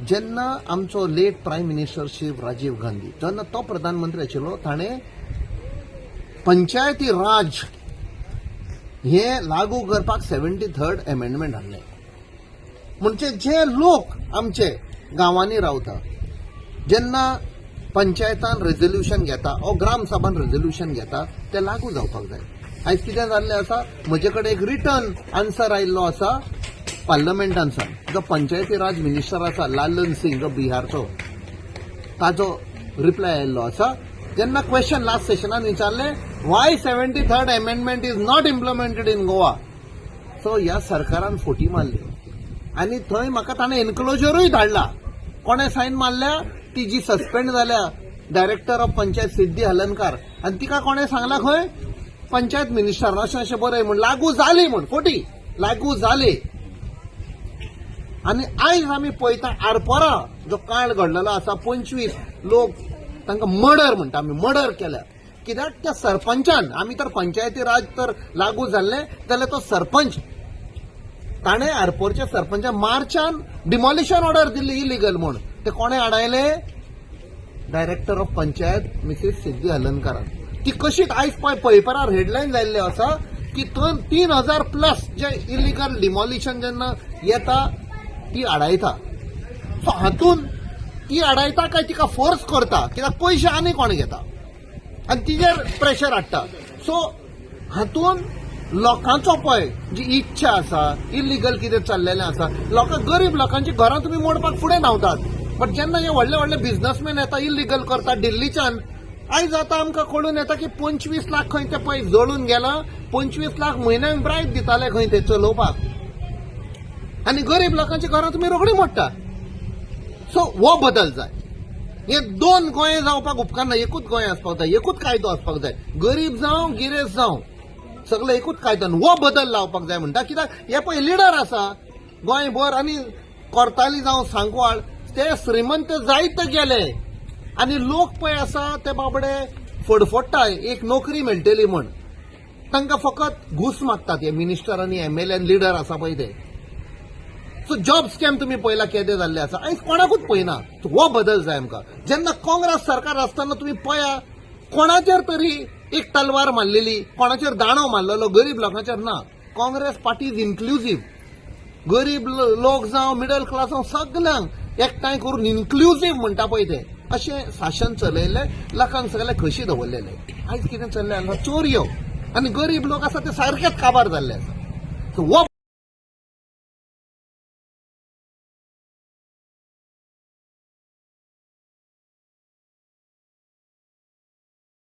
जेन्ना आमचो late prime मिनिस्टरशीप Rajiv Gandhi जेन्ना तो प्रधानमंत्री आशिल्लो ताणें पंचायती राज हे लागू करपाक 73rd अमेंडमेंट हाडलें. म्हणजे जे लोक आमचे गांवांनी रावता जेन्ना पंचायतान रेझोल्युशन घेता वा ग्रामसभान रेझोल्युशन घेता ते लागू जावपाक जाय. आयज कितें जाल्लें आसा, म्हजे कडेन एक रिटर्न आन्सर आयिल्लो आसा पार्लमेंटांतल्यान. जो पंचायती राज मिनिस्टर आसा लालन सिंग जो बिहारचो, ताजो रिप्लाय आयिल्लो आसा. जेन्ना क्वेश्चन लास्ट सेशनान विचारलें Y 73rd amendment is not implemented in Goa, so ह्या सरकारान फोटी मारली आनी थंय म्हाका ताणें एन्क्लोजरूय धाडला. कोणें सायन मारल्या, ती जी सस्पेंड जाल्या डायरेक्टर ऑफ पंचायत सिद्धी हलनकार, आनी तिका कोणें सांगला खंय पंचायत मिनिस्टर अशें बरय म्हण लागू जाली म्हण फोटी लागू जाली. आनी आयज आमी पळयता आरपोरा जो काळ घडलेलो आसा 25 लोक तांकां मर्डर म्हणटा आमी मर्डर केल्या. कित्याक त्या सरपंचान, आमी तर पंचायती राज तर लागू जाल्लें जाल्यार तो सरपंच ताणें आरपोरच्या सरपंचान मार्चान डिमॉलिशन ऑर्डर दिल्ली इलिगल म्हूण. ते कोणें हाडायले? डायरेक्टर ऑफ पंचायत मिसेस सिद्धी हलनकारान. ती कशी आयज पेपरार हेडलायन जाल्ली आसा की 3000+ जे इलिगल डिमॉलिशन जेन्ना येता ती हाडायता. सो हातून ती हाडायता काय तिका फोर्स करता, कित्याक पयशे आनी कोण घेता आनी तिजेर प्रेशर हाडटा. सो हातून लोकांचो पळय जी इच्छा आसा, इलिगल कितें चल्लेलें आसा, गरीब लोकांची घरां तुमी मोडपाक फुडें धांवतात. बट जेन्ना हे व्हडले व्हडले बिझनेसमॅन येता इलिगल करता दिल्लीच्यान, आयज आतां आमकां कळून येता की 25 लाख खंय ते पळय जळून गेला. 25 लाख म्हयन्याक ब्रायट दिताले खंय ते चलोवपाक, आनी गरीब लोकांची घरां तुमी रोखडी मोडटा. सो हो बदल जाय. हे दोन गोंय जावपाक उपकारना, एकूच गोंय आसपाक जाय, एकूच कायदो आसपाक जाय. गरीब जावं गिरेस्त जावं सगळे एकूच कायद्यान हो बदल लावपाक जाय म्हणटा. कित्याक हे पळय लिडर आसा गोंयभर आनी कोर्ताली जावं सांकवाळ, ते श्रीमंत जायत गेले आनी लोक पळय आसा ते बाबडे फडफडटाय एक नोकरी मेळटली म्हण. तांकां फकत घूस मागतात हे मिनिस्टर आनी MLA लिडर आसा पळय ते. सो जॉब स्कॅम तुम्ही पळयला केदे जाल्ले आसा, आयज कोणाकूच पळयना. हो बदल जाय आमकां. जेन्ना काँग्रेस सरकार आसतना तुम्ही पळया कोणाचेर तरी एक तलवार मारलेली, कोणाचेर दाणो मारलेलो, गरीब लोकांचेर ना. Congress party is inclusive. गरीब लोक जावं मिडल क्लास जावं सगळ्यांक एकठांय करून इन्क्लुझिव्ह म्हणटा पळय ते अशें शासन चलयलें, लोकांक सगळे खोशी दवरलेले. आयज कितें चल्लें हांगा चोरयो आनी गरीब लोक आसा ते सारकेच काबार जाल्ले आसा.